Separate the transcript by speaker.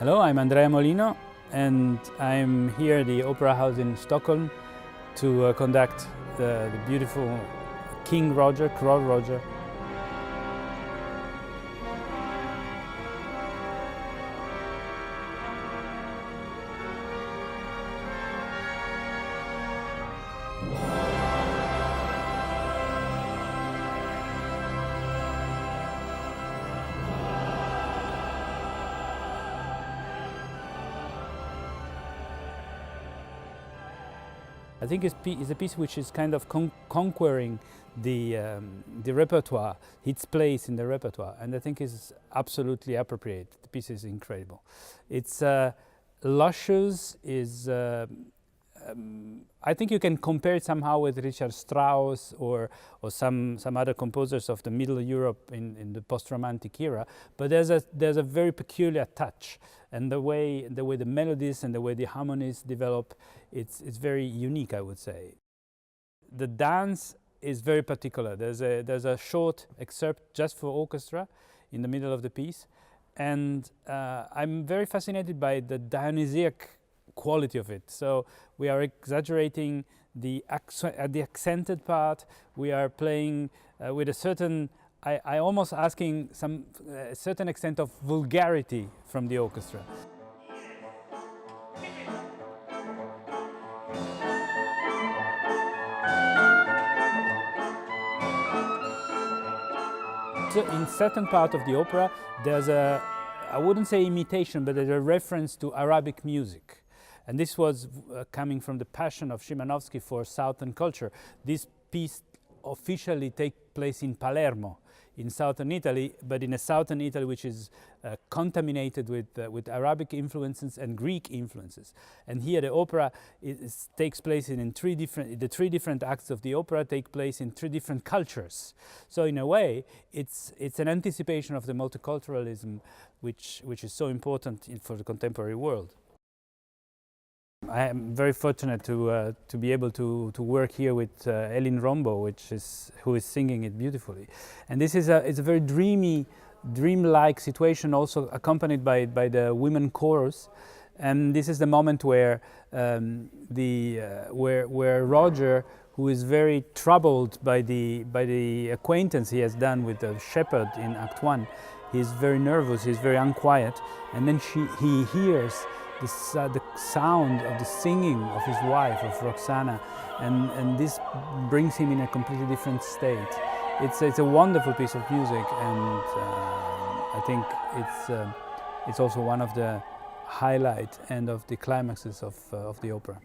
Speaker 1: Hello, I'm Andrea Molino and I'm here at the Opera House in Stockholm to conduct the beautiful King Roger, Kroll Roger. I think it's a piece which is kind of conquering the repertoire, its place in the repertoire, and I think is absolutely appropriate. The piece is incredible. It's luscious, I think you can compare it somehow with Richard Strauss or some other composers of the Middle Europe in the post-Romantic era, but there's a very peculiar touch, and the way the melodies and the way the harmonies develop, it's very unique, I would say. The dance is very particular. There's a short excerpt just for orchestra in the middle of the piece, and I'm very fascinated by the Dionysiac quality of it. So we are exaggerating the accented part. We are playing with a certain, I almost asking a certain extent of vulgarity from the orchestra. So in certain part of the opera, there's I wouldn't say imitation, but there's a reference to Arabic music. And this was coming from the passion of Szymanowski for Southern culture. This piece officially takes place in Palermo, in southern Italy, but in a southern Italy which is contaminated with Arabic influences and Greek influences. And here the opera takes place the three different acts of the opera take place in three different cultures. So in a way, it's an anticipation of the multiculturalism which is so important for the contemporary world. I am very fortunate to be able to work here with Elin Rombo, who is singing it beautifully. And this is it's a very dreamlike situation, also accompanied by the women chorus. And this is the moment where where Roger, who is very troubled by the acquaintance he has done with the shepherd in Act 1, he's very nervous, he's very unquiet, and then he hears the sound of the singing of his wife, of Roxana, and this brings him in a completely different state. It's a wonderful piece of music, and I think it's also one of the highlights and of the climaxes of the opera.